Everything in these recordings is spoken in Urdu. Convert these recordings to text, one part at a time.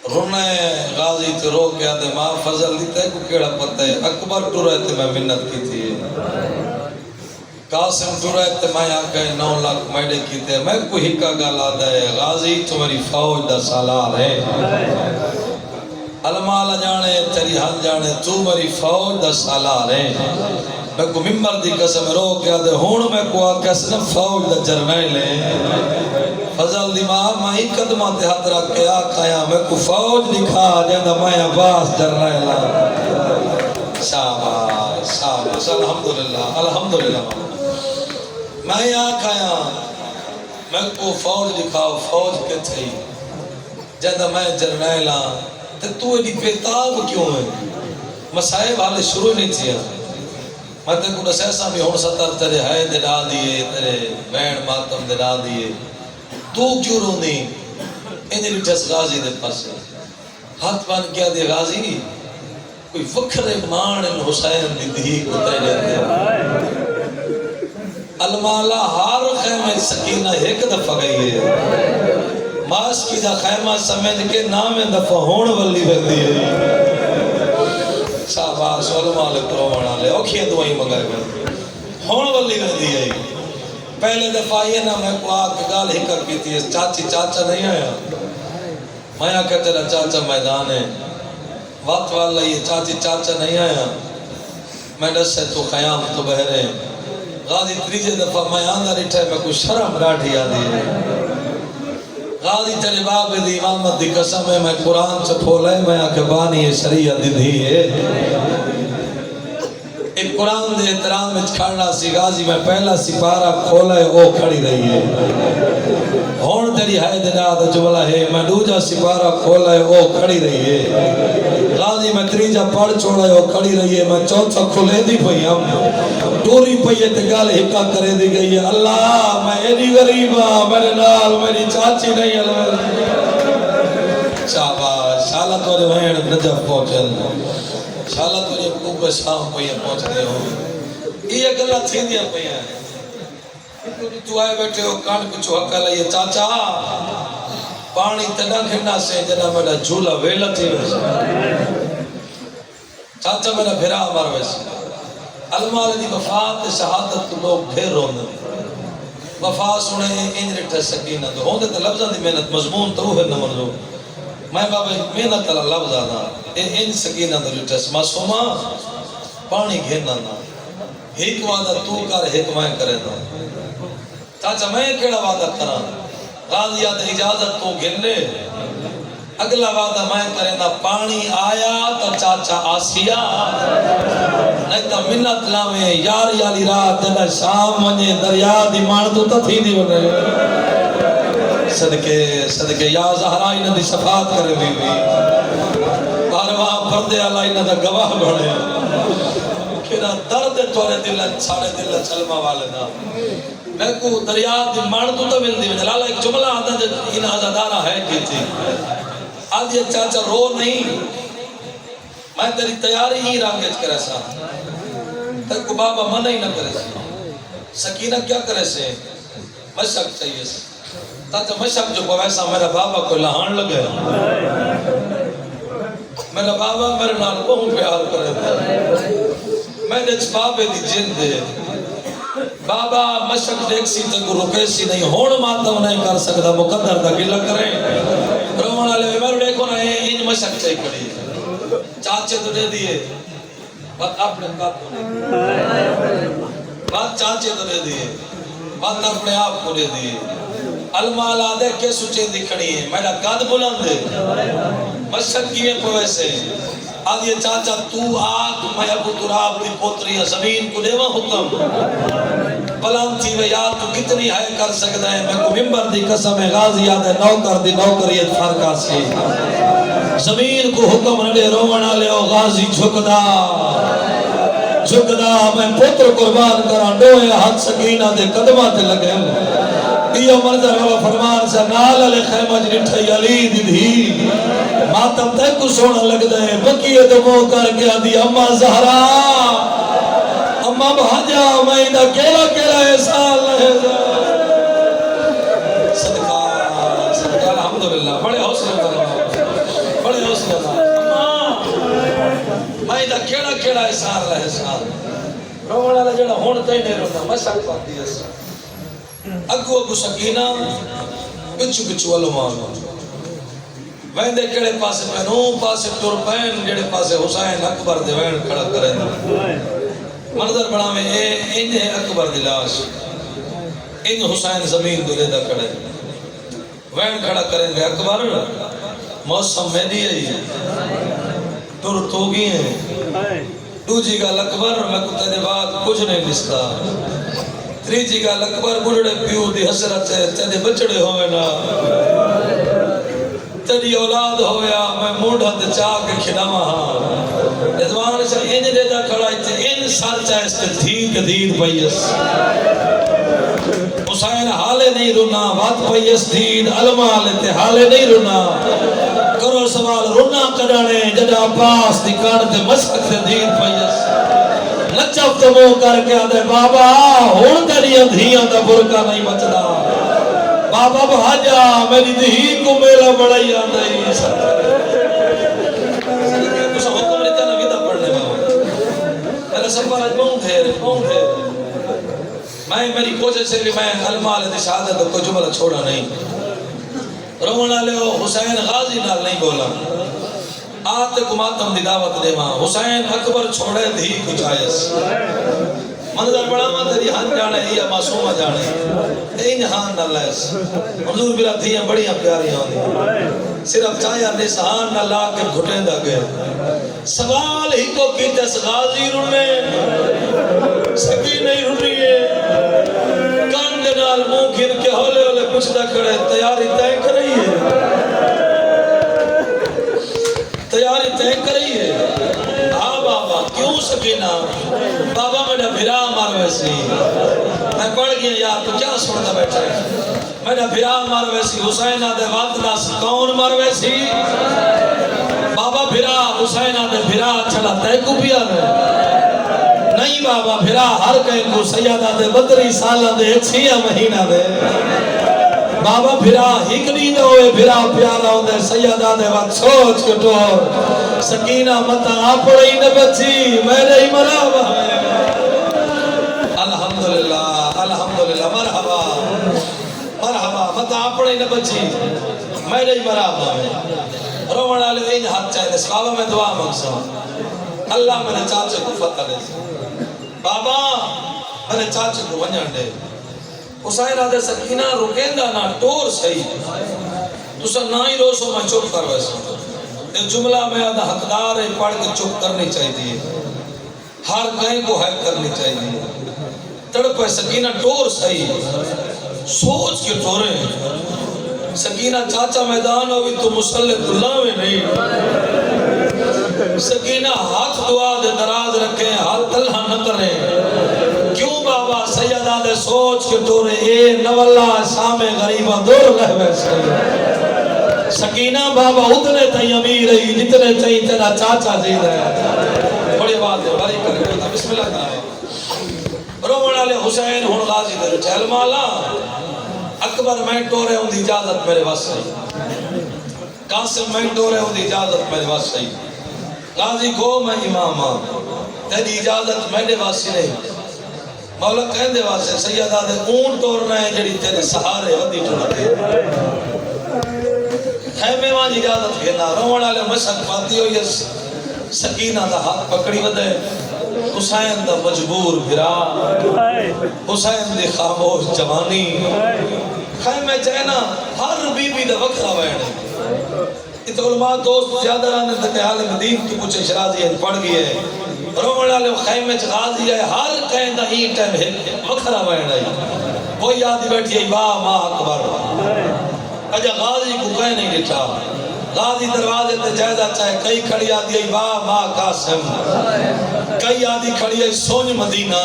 رونے غازی تے رو کے آدھے ماں فضل دیتا ہے کو کیڑا پتہ ہے اکبر ٹو رہے تھے میں منت کی تھی قاسم ٹو رہے تھے میں آکے 9 لاکھ میڈے کی تھے میں کوئی ہکا گالا دے غازی تو میری فوج دا سالار ہے علماء جانے تیری حال جانے تو میری فوج دا سالار ہے میں کو ممبر دی قسم رو کے آدھے ہون میں کو آکے سنف فوج دا جرنیل ہے فضل دی ماں میں قدمہ تے ہاتھ رکھ کے آکھایا میں کو فوج دکھا جیندہ میں عباس جرنیل شاباش شاباش الحمدللہ الحمدللہ میں آکھایا میں کو فوج دکھاؤ فوج کے تھی جیندہ میں جرنیل تو ایڈی بیتاب کیوں ہے مسائب حالے شروع نہیں تھیا میں تے کو نسیسا بھی ہون ستر تیرے ہے دے ڈا دیئے تیرے بین ماتم دے ڈا دیئے تو کیوں رو نہیں انہیں لٹھس غازی دے پاس ہاتھ بان کیا دے غازی کوئی وکر مان حسین دی دی کو تیرے دے المالا ہار خیمہ سکینہ ایک دفعہ گئی ہے ماس کی دا خیمہ سمجھ کے نام دفعہ ہون والی بندی ہے شاباش علماء علیہ روانہ لے اوکھیں دعائیں مگائے گئے ہون والی بندی ہے پہلے دفعہ یہ نا میں کو آکے گال ہکر کی تھی چاچی چاچا نہیں آیا میں آکے تیرا چاچا میدان ہے وقت والا یہ چاچی چاچا نہیں آیا میں نسے تو خیام تو بہرے غازی تریجے دفعہ میں آندہ رٹھے میں کوئی شرم راٹھی آدھی ہے غازی تیرے باب دی امامت دی قسم ہے میں قرآن سے پھولے میں آکے بانی شریعت دی ہے ایک قرآن دے احترام میں کھڑنا سی غازی میں پہلا سپارہ کھولا ہے او کھڑی رہی ہے ہون تیری ہے دنا دا جملہ ہے میں دوجہ سپارہ کھولا ہے او کھڑی رہی ہے غازی میں تریجہ پڑھ چھوڑا ہے او کھڑی رہی ہے میں چوتھا کھلے دی پئی ہم ٹوری پئی ہے تگال ہکا کرے دی گئی ہے اللہ میں ایڈی غریبہ میرے نال میری چاچی نہیں شاباش شالا توڑے وین نجف پہنچن شالا توڑے کوپے شام پہنچ پہنچنے ہو یہ گلہ تھی دیا پہنچ تو آئے بیٹھے ہو کان کچھو حقا لئیے چاچا پانی تنہ کھنا سے جنہ میرا جھولا ویلہ تھی ویسے چاچا میرا بھیرا ہمار ویسے علماء دی وفات شہادت تو لوگ ڈھیر روندے وفات سنے انج رٹھے سکینہ تو ہوندے تے لفظاں دی محنت مضمون تو روح نہ مرزو میں بابا محنت اللہ لفظ آنا انج سکینہ تو رٹھے معصومہ پانی گھیرنا نا ایک وعدہ تو کر ایک میں کرے نا چاچا میں کیڑا وعدہ کرا غازیات اجازت تو گھرنے اگلا وعدہ میں کرے نا پانی آیا تو چاچا آسیا نہیں تو منت لاویں یار یالی رات جنہ شام ونجے دریا دی مان تو تھی دی بنے صدقے یا زہرائی نہ دی صفات کرے بھی بارواں پردے علائی نہ دا گواہ بڑھے کھیرا درد توڑے دل ساڑے دل چلمہ والے نا میں کو دریا دی مان تو مل دی بنے لالا ایک جملہ آتا جب ان آزادارہ ہے کی تھی آج یہ چاچا رو نہیں میں تیری تیاری ہی رانگیج کرے سا تک کو بابا منع ہی نہ کرے سا سکینہ کیا کرے سے مشک چاہیے سے تاچہ مشک جو ویسا میرا بابا کو لہان لگے میرا بابا میرے نال بہت پیار کرے تھا میں نے اس بابے دی جن دے بابا مشک دیکھ سی تک رکے سی نہیں ہون ماتم نہیں کر سکتا مقدر دا گلہ کریں رومن آلے میں دیکھو نا انج مشک چاہی کڑی چاچے تو دے دیئے بات اپنے آپ کو نہیں بات چاچے تو دے دیئے بات اپنے آپ کو دے دیئے المالا دے کے سچے دکھڑی ہے میرا قد بلند ہے مشک کیے پوے سے آدھے چاچا تو آگ میں ابو تراب دی پوتری زمین کو دیوا حکم بلند تھی وہ یاد تو کتنی ہے کر سکتا ہے میں کو ممبر دی قسم غازی یاد ہے نوکر دی نوکریت فرقہ سے زمین کو حکم نڈے رومنا لے او غازی جھکدا میں پتر قربان کران ڈوئے ہاتھ سکینہ دے قدمہ تے لگے یہ منظر والا فرمان سے نال علی خیمہ جنٹھائی علی دی دی ماتم تے کو سونا لگ دے بکیے تو مو کر کے آدھی اممہ زہرا اممہ بھاجا میں دا کیلا کیلا احسان لہے صدقہ الحمدللہ بڑے حوصلے کرنا بڑے حوصلے نال میں دا کیڑا احسان رہے احسان رونا والا جڑا ہن تے نہیں رونا مشق پاتی اس اگو سکینہ پچھو علمان ویندے کیڑے پاسے پہنو پاسے ٹر پین جڑے پاسے حسین اکبر دے وین کھڑا کرے منظر بڑا میں انج اکبر دی لاش انج حسین زمین دے لیدا کھڑے وین کھڑا کریں گے اکبر موسم میں دی ہے ٹر تو گئی ہیں دوجی گل اکبر میں کو تیرے بعد کچھ نہیں دستا تریجی گل اکبر بڑھڑے پیو دی حسرت ہے تیرے بچڑے ہوئے نا تیری اولاد ہویا میں موڑھا تے چاہ کے کھڑاما ہاں ادوان سے ان دیدہ کھڑائی تے ان سار چاہے اس کے دید پائیس حسین حالے نہیں رونا بات پائیس دید علمہ لیتے حالے نہیں رونا کرو سوال رونا کڑانے جڑا عباس دکان تے مسکت تے دید پائیس نچف تمو کر کے آدھے بابا ہون تیری اندھیاں دا برکہ نہیں بچدا بابا بھاجا میری دہی کو میرا بڑائی آدھا ہی کچھ حکم لیتا نا ویدہ پڑھنے بابا میرا سفر آج بہن دھیر میں میری کوشش سے میں علماء علیہ شہادت کو جملہ چھوڑا نہیں رونا لے حسین غازی نال نہیں بولا آتے کو ماتم دی دعوت دے ماں حسین اکبر چھوڑے دھی کچھ آئیس منظر بڑا ماں تیری ہن جانے یا معصومہ جانے این ہان نہ لیس حضور بلا دھیاں بڑیاں پیاریاں ہوندی صرف چاہیا نسہان نہ لا کے گھٹیں دا گئے سوال ہی کو کیتے غازی رونے سکی نہیں رو رہی ہے کان دے نال منہ گھر کے ہولے ہولے کچھ نہ کھڑے تیاری طے کر رہی ہے تیاری طے کر رہی ہے ہاں بابا کیوں سکینہ بابا میرا بھرا مار ویسی میں پڑھ گیا یار تو کیا سنتا بیٹھا ہے میرا بھرا مار ویسی حسین آدھے وقت ناس کون مار ویسی بابا بھرا حسین آدھے بھرا چھڑا تے کو بھی آدھے نہیں بابا بھرا ہر کہیں کو سیادہ دے 32 سالہ دے 6 مہینہ دے بابا بھرا ہکڑی دے ہوئے بھرا پیارا ہوندے سیادہ دے وقت سوچ کے ٹور سکینہ متا آپڑی نہ بچی میرے ہی مرابہ الحمدللہ الحمدللہ مرحبا مرحبا متا آپڑی نہ بچی میرے ہی مرابہ رومن آلے دین ہاتھ چاہتے بابا میں دعا مقصد اللہ میں نے چاچے کو فتح دے بابا میں نے چاچے کو ونجن دے حسین آدھے سکینہ رکیندہ نا ٹور صحیح تو سا نہ ہی روسو میں چپ کر ویسا یہ جملہ میں آدھا حقدار ہے پڑھ کے چپ کرنی چاہیے ہر کہیں کو حق کرنی چاہیے تڑپے سکینہ ٹور صحیح سوچ کے ٹورے سکینہ چاچا میدان ہوئی تو مسلح اللہ میں نہیں سکینہ ہاتھ دعا دے دراز رکھیں ہاتھ تلہ نہ کریں کیوں بابا سیدہ دے سوچ کے ٹورے اے نواللہ سامے غریبہ دور رہ ویسے سکینہ بابا اتنے تھی امیر رہی جتنے تھی تیرا چاچا جی رہا بڑی بات ہے بڑی کریں بسم اللہ کریں رومن آلے حسین ہون غازی دے چہل مالا اکبر میں ٹورے ہوں دی اجازت میرے واس صحیح قاسم میں ٹورے ہوں دی اجازت میرے واس صحیح غازی کو میں امام ہاں تیری اجازت میرے واسی نہیں مولا کہن دے واسے سیدہ دے اون ٹورنا ہے جڑی تیرے سہارے ودی ٹورنا ہے خیمے وہاں اجازت گھنا رومن آلے مشک پاتی ہو یہ سکینہ دا ہاتھ پکڑی ودے حسین دا مجبور بھرا حسین دی خاموش جوانی خیمے چہنا ہر بی بی دا وقت آوائنے ات علماء دوست زیادہ آنے تک حال مدین کی کچھ اشرازی ہے پڑھ گئی ہے رومن آلے خیمے چ غازی ہے ہر کہیں دا ہی ٹائم ہے وقت آوائنے کوئی آدھی بیٹھی ہے با ماں اکبر اجا غازی کو کہیں نہیں لکھا غازی دروازے تے جائزہ چاہے کئی کھڑی آدھی ہے با ماں قاسم کئی آدھی کھڑی ہے سونج مدینہ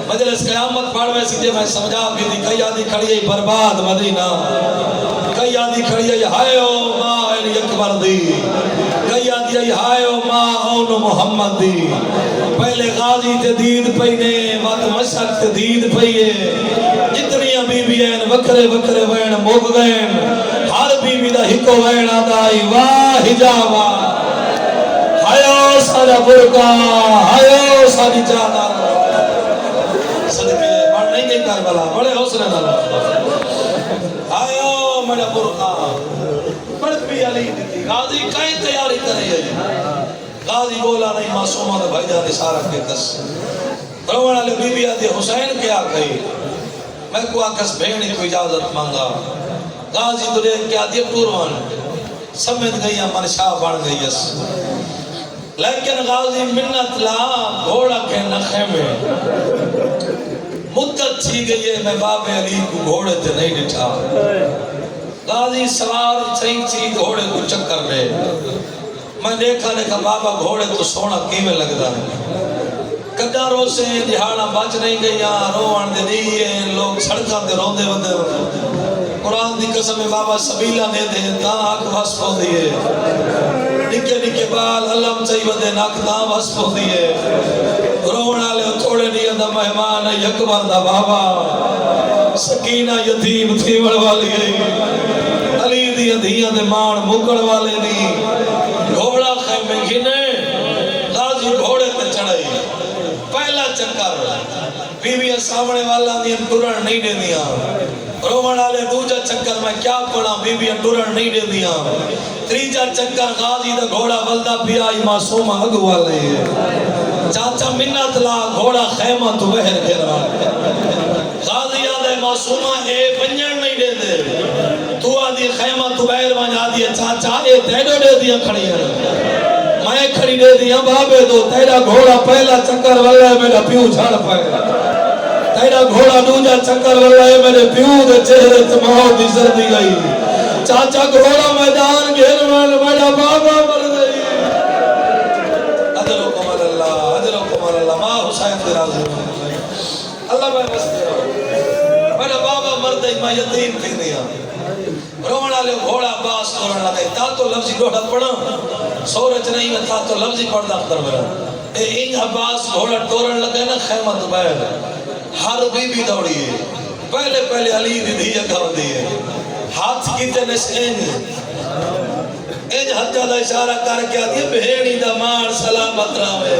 مجلس قیامت پڑھ میں سیدھے میں سمجھا بھی دی کئی آدھی کھڑی ہے برباد مدینہ کئی آدھی کھڑی ہے ہائے او ماں علی اکبر دی کئی آدھی ہے ہائے او ماں اون محمد دی پہلے غازی تے دید پہنے وقت مشک تے دید پہنے جتنی بی بی ہیں وکرے وکرے وین موگ گئے ہر بی بی دا ہکو وینا دائی واہ حجابا ہائیو سارا برکا ہائیو ساری جانا صدقے بڑھ نہیں گئی کربلا بڑے حوصلے نہ آئیو میرا برکا بڑھ بھی علی دیتی غازی کہیں تیاری کرے غازی بولا نہیں معصومہ دے بھائی جانے سارا کے دس روڑا لے بی بی آدھی حسین کیا کہی میں کو آکس بھیڑی کو اجازت مانگا غازی دلے کیا دیا ٹوروان سمجھ گئی من شاہ بڑھ گئی اس لیکن غازی منت لا گھوڑا کے نخے میں مدت تھی گئی ہے میں باب علی کو گھوڑے تے نہیں ڈٹھا غازی سوار چین چی گھوڑے کو چکر لے میں دیکھا بابا گھوڑے تو سونا کیمیں لگتا ہے کدھا رو سے دہاڑا بچ نہیں گئی روان دے دیئے لوگ سڑکاں دے روندے وندے قرآن دی قسم بابا سبیلہ دے دے تاں آنکھ بھس پو دیئے نکے نکے بال علم چاہی ودے ناک تاں بھس پو دیئے رونا لے تھوڑے نہیں دا مہمان یکبر دا بابا سکینہ یتیم تھی وڑ والی گئی علی دی دھیاں دے مان مکڑ والے دی گھوڑا خیمے گھنے غازی گھوڑے پہ چڑھائی پہلا چکر بی بی سامنے والا دیا ٹرن نہیں دے دیا رومن آلے دوجہ چکر میں کیا پڑا بی بی ٹرن نہیں دے دیا تریجہ چکر غازی دا گھوڑا بلدہ پی آئی معصومہ اگو والے چاچا منت لا گھوڑا خیمہ تو بہر گھرا غازی آدھے معصومہ اے بنجن نہیں دے دے تو آدھی خیمہ تو بہر وانج آدھی چاچا اے تیڑو دے دیا کھڑی ہے میں کھڑی دے دیا بابے دو تیرا گھوڑا پہلا چکر واللہ میرا پیو جھاڑ پائے تیرا گھوڑا دوجہ چکر واللہ میرے پیو دے چہرے تمہاؤ دی زردی گئی چاچا گھوڑا میدان گھر میرا بابا مر گئی ادرکم اللہ ماں حسین دے راضی اللہ میں بس دے رہا میرا بابا مر گئی میں یتیم تھی دیا رونا لے گھوڑا باس کرن لگے تا تو لفظی گھوڑا پڑا سورج نہیں میں تا تو لفظی پڑھ داختر میرا اے ان عباس گھوڑا ٹورن لگے نا خیمہ دوبائر ہر بی بی دوڑی ہے پہلے علی دی دھیے گھر دیئے ہاتھ کی تنس انج حجہ دا اشارہ کر کے آدھی بہیڑی دا مار سلامت راوے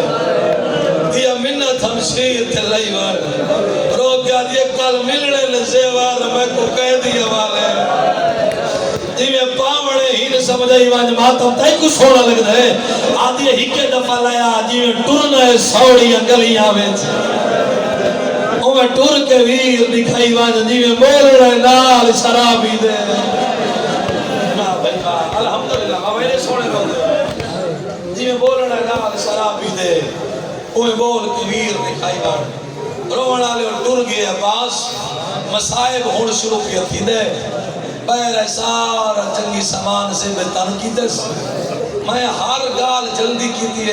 دیا منت ہم شیر تھے لئی وار رو کیا دیا کل ملنے لزیوار میں کو کہہ دیا والے جی میں پاوڑے ہی نے سمجھائی وانج ماتم تائی کو سوڑا لگ دے آدھی ہی کے دفعہ لیا جی میں ٹرنے سوڑی انگلی آویچ او میں ٹر کے ویر دکھائی وانج جی میں بولنے نال شرابی دے الحمدللہ بابا سونے رو دے جی میں بولنے نال شرابی دے اوہ بول کے ویر دکھائی وانج رونا لے اور ٹر گئے عباس مسائب ہون شروع کیا تھی دے بیر سارا جنگی سامان سے میں تنقید میں ہر گال جلدی کی تھی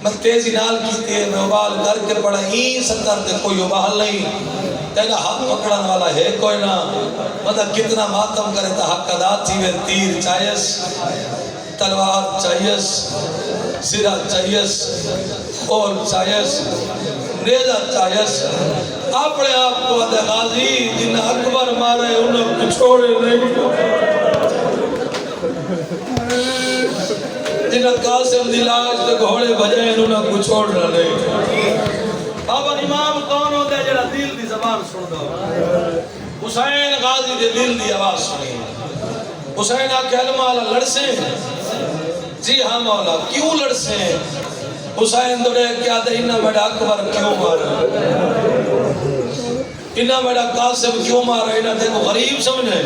میں تیزی نال کی تھی میں ابال کر کے پڑا ہی سکر دے کوئی ابال نہیں تیرا ہاتھ پکڑن والا ہے کوئی نہ مطلب کتنا ماتم کرے تا حق ادا تھی میں تیر چاہیس تلوار چاہیس سرہ چاہیس خول چاہیس نیزہ چاہیس اپنے آپ کو ادھے غازی جن اکبر مارے انہوں کو چھوڑے نہیں جن قاسم دلاج تے گھوڑے بجائے انہوں کو چھوڑنا نہیں بابا امام کون ہوتا ہے جڑا دل دی زبان سن دو حسین غازی دے دل دی آواز سنی حسین آکے علماء لڑ سے جی ہاں مولا کیوں لڑ سے حسین دوڑے کیا دے انہا میڈا اکبر کیوں مارا انہا میڈا قاسم کیوں مارا انہا دیکھو غریب سمجھے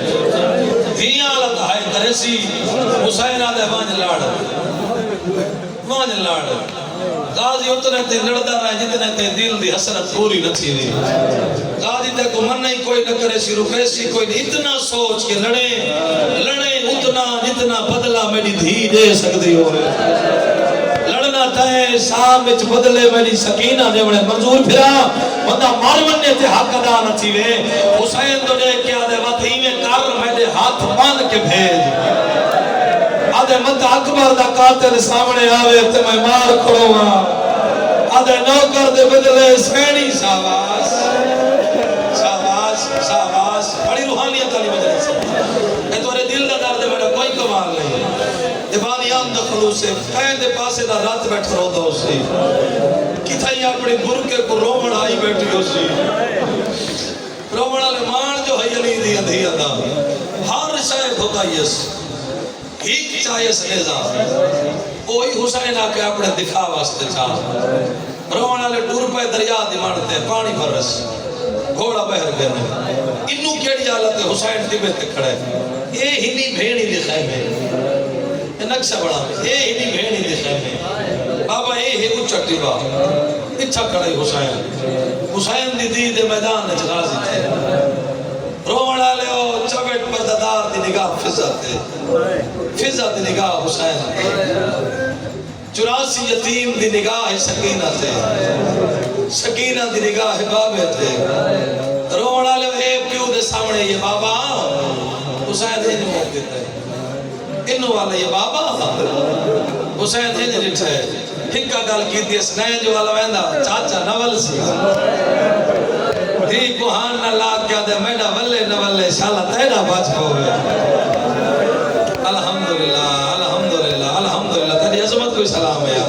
دھیاں لگا ہے کرسی حسین آدھے وانج لاڑ غازی اتنے تے لڑدا رہا جتنے تے دل دی حسرت پوری نہ تھی دی غازی تے کو من نہیں کوئی نہ کرے سی رکے سی کوئی اتنا سوچ کے لڑے اتنا جتنا بدلہ میری دھی دے سکتی ہو لڑنا تھے شام وچ بدلے میری سکینہ دے بڑے منظور پھرا بندہ مار مننے تے حق ادا نہ تھی وے حسین تو نے کیا دے وقتی میں کر میرے ہاتھ باندھ کے بھیج آدھے مت اکبر دا قاتل سامنے آوے تے میں مار کھڑوں گا آدھے نوکر دے بدلے سینی شاباش شاباش شاباش بڑی روحانیت والی مجلس ہے اے تورے دل دا سوال نہیں دیوانیان دا خلوص ہے کہیں دے پاسے دا رات بیٹھ رو دا اسی کتھائی اپنی برکے کو رومن آئی بیٹھی اسی رومن آلے مان جو ہے علی دی اندھی ادا ہر شاید ہوتا یس ہیک چاہیے سنیزا وہی حسین آکے اپنے دفاع واسطے چاہ رومن آلے ڈور پہ دریا دی مانتے پانی برس گھوڑا بہر گئے انہوں کیڑی حالت ہے حسین ٹبے تے کھڑے اے ہی نہیں بھیڑی دی خیمے یہ نقشہ بڑا اے ہی نہیں بھیڑی دی خیمے بابا اے ہی اچھا ٹبا اچھا کھڑے حسین دی دی دے میدان نے غازی تھے رومن آلے ہو چویٹ پردادار دی نگاہ فضا دی نگاہ حسین 84 یتیم دی نگاہ سکینہ تھے سکینہ دی نگاہ بابے تھے رومن آلے اے پیو دے سامنے یہ بابا حسین انہوں موقع ہے انہوں والے یہ بابا حسین انہوں رٹھا ہے ہکا گل کی تھی اس نئے جو والا ویندہ چاچا نول سی دی کوہان نہ لاغ کیا دے میڈا ولے نولے شالا تیرا باچ کو گیا الحمدللہ الحمدللہ الحمدللہ تیری عظمت کوئی سلام ہے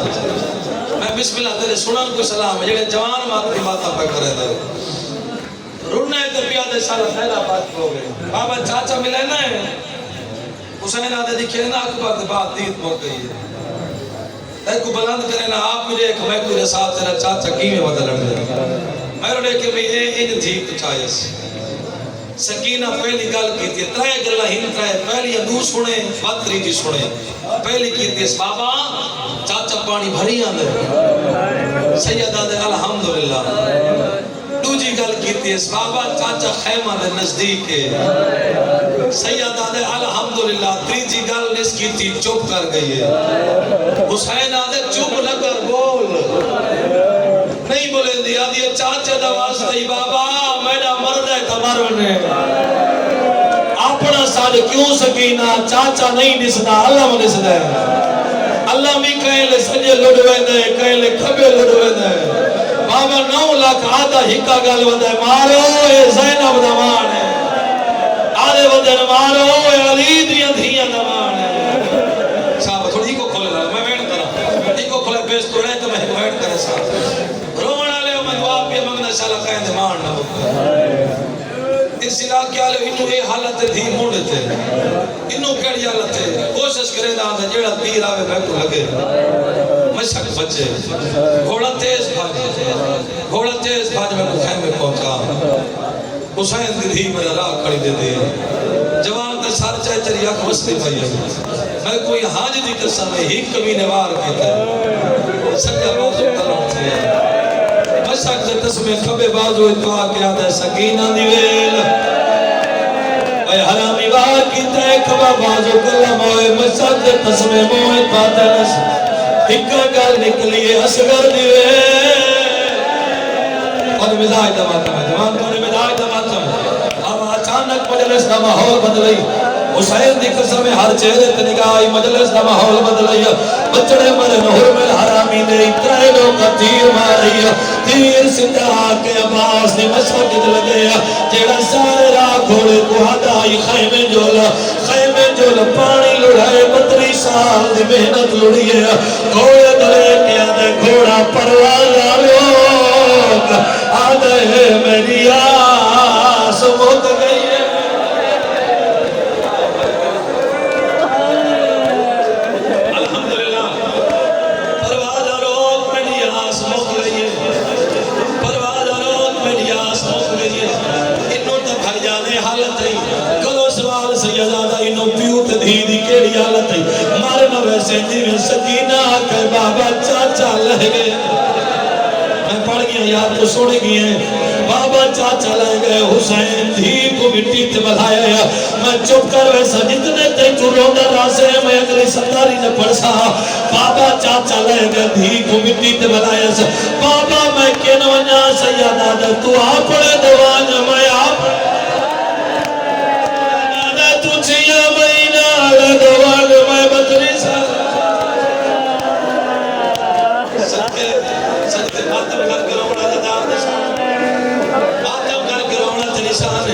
میں بسم اللہ تیرے سنن کوئی سلام ہے جڑے جوان مات کی باتاں پہ کرے دے رنے تے پیادے شالا تیرا باچ کو گیا بابا چاچا ملے نا ہے حسین آدھے دیکھے نا اکبر دے بات دیت موقع ہی ہے اے کو بلند کرے نا آپ میرے ایک میں میرے ساتھ تیرا چاچا کی میں بدل رہے میں رو لے کے بھی ان تھی تو چاہیے سکینہ پہلی گل کی تھی ترائے گلہ ہی ترائے پہلی ادو سنے باتری جی سنے پہلی کی تھی بابا چاچا پانی بھری آندے سیدہ دے الحمدللہ دوجی گل کی تھی بابا چاچا خیمہ دے نزدیک ہے سیدہ دے الحمدللہ تیجی گل نس کی تھی چپ کر گئی ہے حسین آدھے چپ نہ کر بول نہیں بولے دیا دیئے چاچے دواز دی بابا میرا مرد ہے تمرنے اپنا ساتھ کیوں سکینہ چاچا نہیں نسدہ اللہ میں نسدہ اللہ میں کہیں لے سجے لڑوے دے کہیں لے کھبے لڑوے دے بابا 9 لاکھ آدھا ہکا گل ودے مارو اے زینب دمان ہے آدھے ودے مارو اے علی دیاں دھیاں دمان ہے صاحب تھوڑی کو کھولے لائے میں ویٹ کرا ہی کو کھولے بیس تو رہے تو میں ویٹ کرے صاحب رومن آلے ہو میں دعا پہ مگنہ شالا کہیں دمان نہ ہوتا اس علاقے آلے انہوں اے حالت تھی موڑے تھے انہوں کیڑی حالت تھے کوشش کرے دا آدھا جیڑا تیر آوے میں کو لگے مشک بچے گھوڑا تیز بھاج میں کو خیمے پہنچا حسین دی دھی میرا راہ کھڑی دے دے جوان تے سار چاہے تیری آنکھ وستے پائی ہے میں کوئی حاج دی قسم ہے ہی کمی نوار کہتا ہے سکا بازو کلام تھے مشک دے تسمے کھبے بازو اتوا کیا دے سکینہ دیویل اے حرامی وار کی تے کھبا بازو کلام ہوئے مشک دے تسمے موہ پاتے نس ہکا گل نکلیے اسگر دیویل اور مزاج دماغ میں جوان کو نے مزاج دماغ میں اب اچانک مجلس کا ماحول بدل گئی حسین دی قسم میں ہر چہرے تے نگاہی مجلس کا ماحول بدل گیا بچڑے مرے نور میں حرامی دے اترے لوگ کا تیر ماری تیر سندہ آکے عباس نے مسجد لگے جیڑا سارے راہ گھوڑے کو ہدائی خیمے جول پانی لڑائے 32 سال دی محنت لڑیے گھوڑے دلے کیا دے گھوڑا پرواز لوگ آدھے میری آس مت گئی ہے الحمدللہ پرواز روک میری آس مت گئی ہے پرواز روک میری آس مت گئی ہے انہوں تا بھائی جانے حالت ہے کرو سوال سیدادہ انہوں پیو تے دھی دی کیڑی حالت ہے مارنا ویسے جیویں سکینہ آکر بابا چاچا لہ گئے میں پڑھ گیا یاد تو سوڑ گئے بابا چاچا لے گئے حسین دھی کو مٹی تے بلایا میں چپ کر ویسا جتنے تے تو روندہ راسے میں اگلی 17 نے پڑھسا بابا چاچا لے گئے دھی کو مٹی تے بلایا بابا میں کینوانیا سیادہ دے تو آپڑے دوانیا میں آپڑے دے تو چیا مہینہ لے دوانیا میں بدری سا سکتے ماتم کر کے روڑا جدار نشان ماتم کر کے روڑا نشان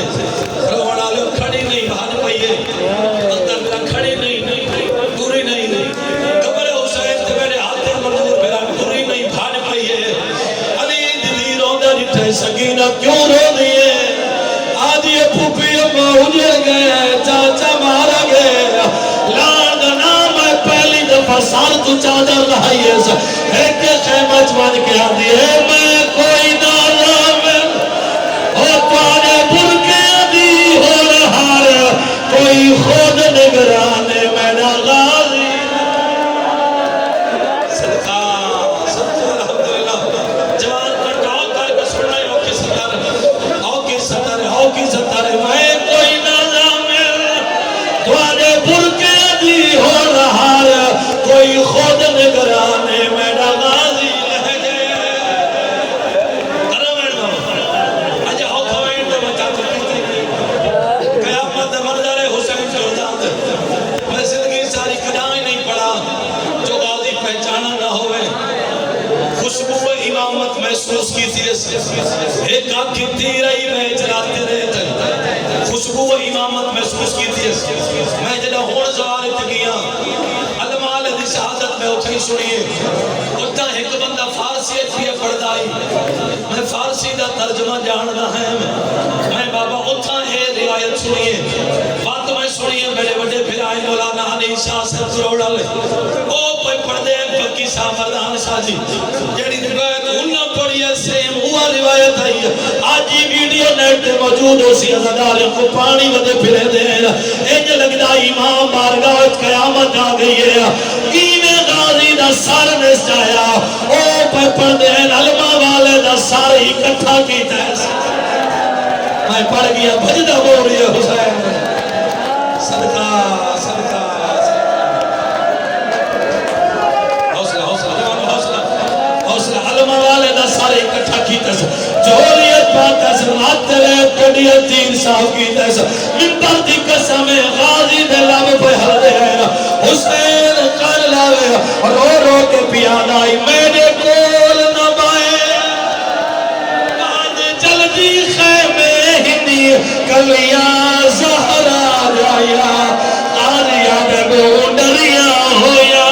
روڑا لے کھڑی نہیں بھاج پائیے اندر میرا کھڑی نہیں دفعہ سال تو چادر لائیے سا ایک خیمہ چوان کے آدھی ہے میں کوئی نازامن اور توانے بھر کے آدھی ہو رہا ہے کوئی خود نگرانے میں نہ غازی صدقہ صدقہ الحمدللہ جوان کنٹاؤ کر کے سن رہے ہو کی ستارے میں کوئی نازامن توانے بھر کے آدھی ہو رہا ہے کوئی خود نگرانے میں نہ غازی رہ گئے کرمین بابا اجھا ہو کھوین دے بچا چکے قیامت مردر حسین جردان میں زندگی ساری کدائیں نہیں پڑا جو غازی پہچانا نہ ہوئے خوشبو امامت محسوس کی تھی ایک آنکھی تیرہی میں جلاتے رہے خوشبو امامت محسوس کی تھی میں جنہ ہون زوارے تکیاں علمال دی شہادت میں اٹھائی سنیے اٹھا ایک بندہ فارسیت بھی پڑھدائی میں فارسی دا ترجمہ جاننا ہے میں بابا اٹھا ہے روایت سنیے بات میں سنیے میرے بڑے پھرائی مولانا علی شاہ سے کروڑا لے او پہ پڑھدے پکی شاہ مردان شاہ جی جیڑی روایت انہاں پڑھی ہے سیم ہوا روایت آئی ہے آج ہی ویڈیو نیٹ دے موجود ہو سی ازادارے کو پانی ودے پھرے دے ایج لگدہ امام بارگاہ قیامت آ گئی ہے ایویں غازی دا سار نس جایا او پہ پڑھدے علماء والے دا سار اکٹھا کی تیس میں پڑھ گیا بھجدہ بول رہی ہے حسین صدقہ صدقہ حوصلہ علماء والے دا سارے اکٹھا کی تیس جولیت بات ایسا رات تیرے کڑیت تین صاحب کی تیس ممبر دی قسم غازی دے لب پہ حل دے حسین کر لاوے رو رو کے پیاد آئی میرے کول نہ بائے آج جلدی خیمے ہندی کلیاں زہرا جایا آریا بے بونڈریا ہویا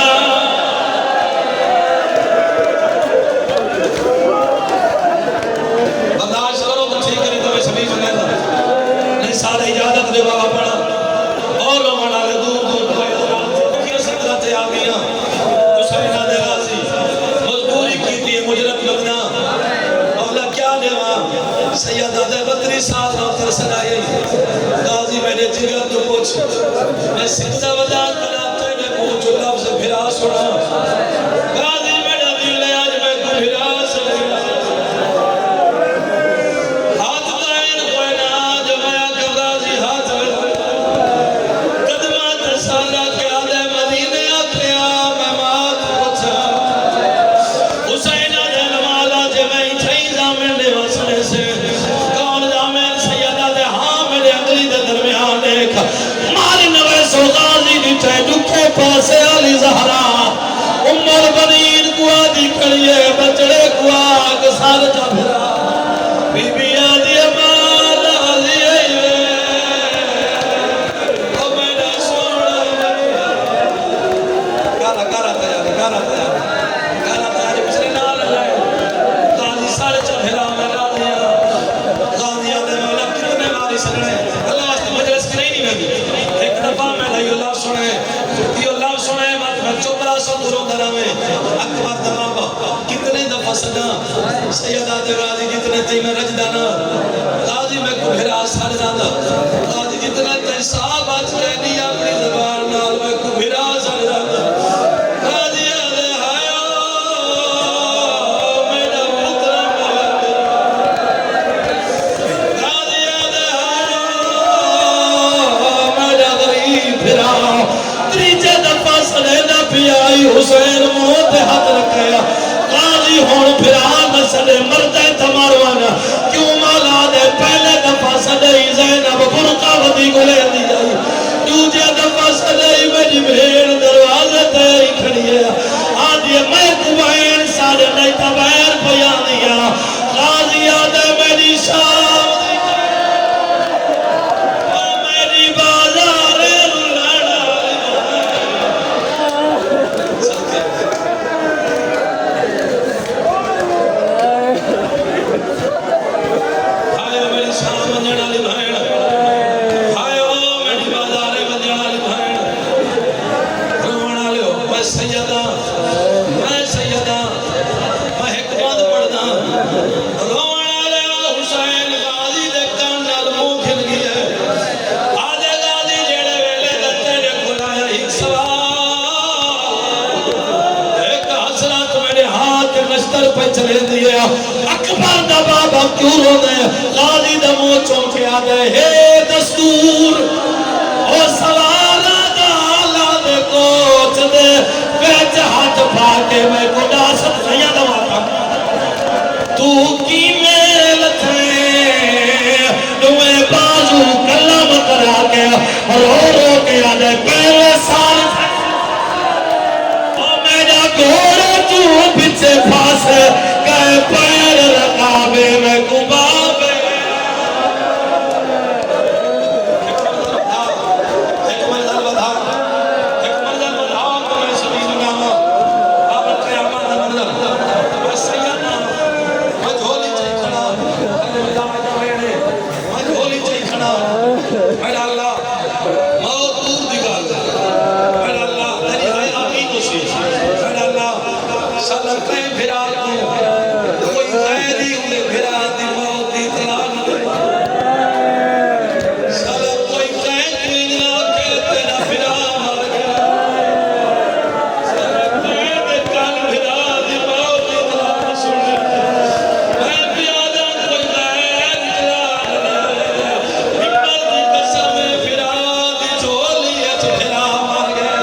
برداشت کرو تو ٹھیک کریں تو میں سبھی سنے تھا نہیں سارے اجازت دے بابا پڑا اور لوگ منالے دور دور ہوئے کیا سکتے آگیا حسینہ دے غازی مزدوری کی تھی مجرم لگنا مولا کیا دے وہاں سیدہ دے 32 سال نوتر سنائی غازی میں نے جگر تو پوچھ میں سکتہ وزان کنا تینے پوچھو لفظ پھرا سنا غازی میں نے دل لے آج میں کو پھرا سنا ہاتھ دائن کوئی نا جو میں آکا غازی ہاتھ میں قدمات سارا کیا دے مدینے آکھیا میں مات پوچھا حسینہ دے نمالا جو میں چھئی زامن دے وسنے سے کون زامن سیدہ دے ہاں میرے اگلی دے درمیان دیکھا ماری نویس و غازی نیچے دکھے پاسے علی زہرا عمر بنین کوا دی کڑیے بچڑے کوا کسار جا بھرا بی بی آدھی امان آدھی ایوے او میرا سوڑا گانا تیاری بچڑے نال لائے غازی سارے جا بھرا میرا دیا غازی آدھے مولا کتنے ماری سکنے اللہ واسطے مجلس کی نہیں لگی ایک دفعہ میں لئی اللہ سنے یہ اللہ سنے میں چپرا سو دروں درہ میں اکبر دماغ کتنے دفعہ سنا سیدہ دے غازی جتنے تی میں رجدانا غازی میں کو بھرا سار جانا غازی جتنے تی صاحب آج کہنی اپنی زبان نال میں کو بھرا سار جانا غازی آدھے آیا میرا پتر غازی آدھے آیا میرا غریب بھرا تریجے دفعہ سلیدہ پی آئی حسین موت ہاتھ رکھیا غازی ہون پھرا مسئلے مردے تماروانا کیوں مالا دے پہلے دفعہ صدی زینب برقہ ودی گلے دی جائی دوجہ دفعہ صدی میری بھیڑ دروازے تیری کھڑی ہے آدھی میں کبائن سارے نہیں تبیر بیانیا غازی آدھے میری شام میری بازار لڑا بستر پہ چلے دیا اکبر دا بابا کیوں رو دے غازی دا منہ چون کے آ دے ہے دستور اور سوالا دا اللہ دے کوچ دے بیچ ہاتھ پھا کے میں گوڑا سب سیاں دا ماتا تو کی میل تھے دوے بازو کلم کرا کے رو رو کے آ دے پہلے سال گھوڑا تو پیچھے پھاس گئے پیر رکابے میں گبابے ایک مرزل بدھا تو میں سبھی لگاما بابا قیامت مرزل میں سیدنا میں جھولی چاہی کھنا میں جھولی چاہی کھنا میرا اللہ موت دور دگال میرا اللہ تیری آئی آمین اسی سالہ کہیں بھرا کو کوئی غیری انہیں بھرا دی موت دی اطلاع نہ دے سالہ کوئی کہیں کوئی نہ کہتے نہ بھرا مر گیا سالہ کہیں دے کان بھرا دی موت دی اطلاع نہ سن میں پیادہ کوئی غیر اطلاع نہ دے ہمت دی قسم بھرا دی جھولی اچھ بھرا مر گیا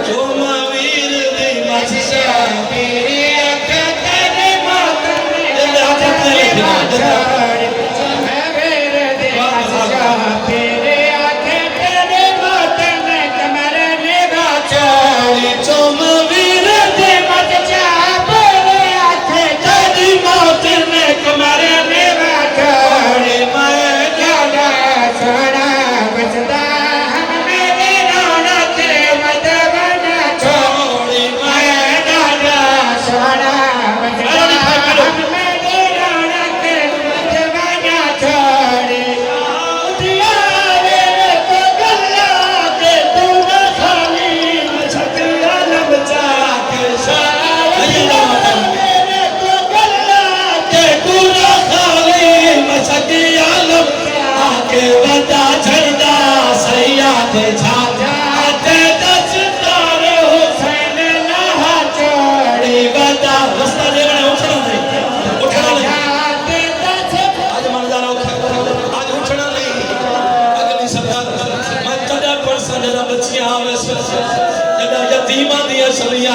جو معویر دی مجھے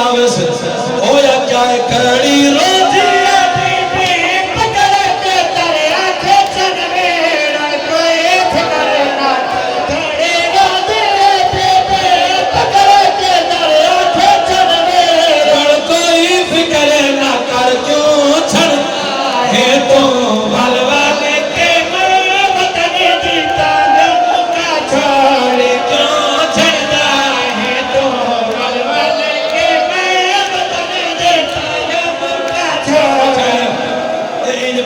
ہویا کیا ہے کڑی روٹی پکڑ کے ترے آنکھیں چنویڑ کوئی فکر نہ کڑی روٹی پکڑ کے ترے آنکھیں چنویڑ کوئی فکر نہ کر کیوں چھڑتا ہے تو بھل والے کے میں وطن جیتا جب کا چھوڑی کیوں چھڑتا ہے تو بھل والے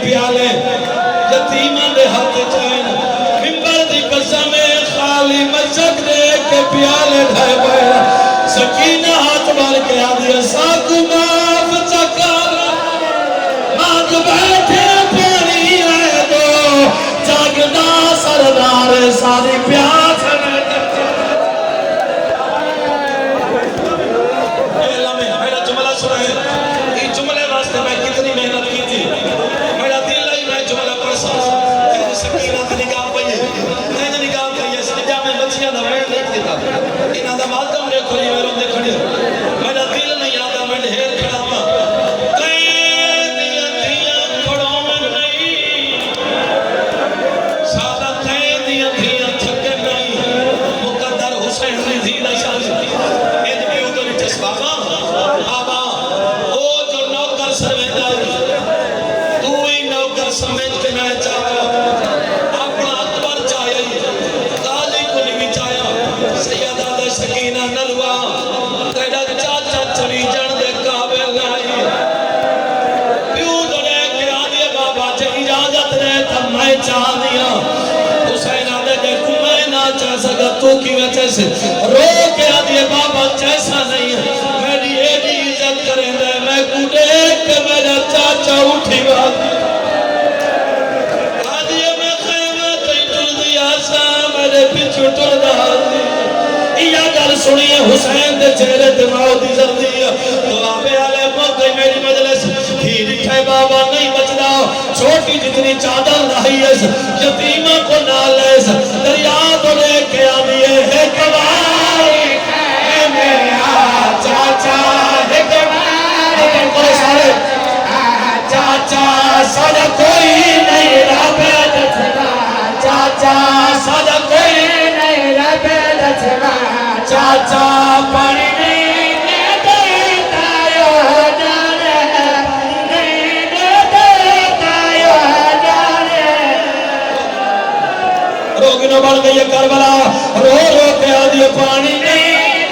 پیالے یتیمہ دے ہاتھ چائن ممبر دی قسم خالی مشک دے کے پیالے ڈھائے بیرا سکینہ ہاتھ بار کے آدھے ساکو معاف چکارا مانگ بیٹھے پانی آئے دو جاگنا سردار ساری پیاس میں میرا جملہ سنا ہے یہ جملے واسطے میں کتنی محنت کی تھی سکینہ کا نگاہ پہیے میں نے نگاہ پہیے سجا میں بچیاں دا ویڑ دیکھ دیتا انہاں دا ماتم نے کھولی میں روندے کھڑی میرا دل نہیں آتا میں ڈھیر کھڑا ہوا کہیں دیاں دیاں کھڑوں میں نہیں سادہ کہیں دیاں دیاں تھکے نہیں مقدر حسین رضی اللہ شاہ اید بھی ادھر جس بابا آبا او جو نوکر سرویدہ تو ہی نوکر سمیت کے میں چاہتا سکینہ نلوا تیرا چاچا چلی جن دے قابل آئی پیو دلے کے آدھے بابا جے اجازت رہے تب میں چاہ دیا حسین آدھے دیکھو میں نہ چاہ سکا تو کی وجہ سے رو کے آدھے بابا جیسا نہیں ہے میری ایڈی عزت کریں دے میں کو دیکھ کے میرا چاچا اٹھی بات آدھے میں خیمہ تی ٹر دیا سا میرے پیچھو ٹر دا دی یا گل سنیے حسین دے چہرے دماغ دی زردی تو آبے آلے موقع میری مجلس کی جتنی چادر رہی ہے یتیمہ کو نہ لیس دریا تو لے کے آدھیے ہے گواری ہے میرا چاچا ہے گواری چاچا سادہ کوئی نہیں رابط چاچا سادہ کوئی نہیں رابط چاچا پانی روگنوں بڑھ گئی کربلا رو رو کے آدھی پانی نہیں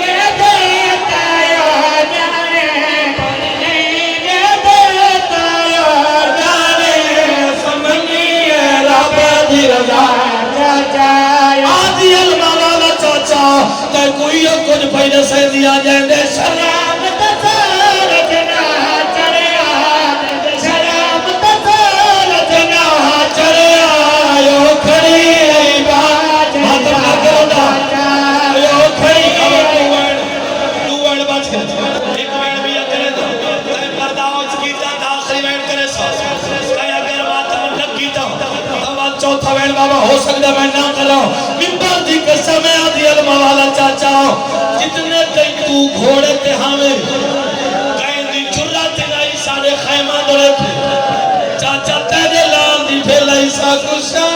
دیتا یا جانے سمجھنی ہے رب دی رضا آدھی علمہ والا چاچا تے کوئی کچھ پہلے سے دیا جائے دے شرام تسارتنا چریا شرام تسارتنا چریا یو کھڑی چوتھا وین بابا ہو سکتا میں نہ کروں ممبر دی قسم ہے آدھی علمہ والا چاچا جتنے کئی تو گھوڑے تے ہمیں کہیں دی جرات نہیں سارے خیمہ دلے تھے چاچا تیرے لان دی پھیلائی سا کشا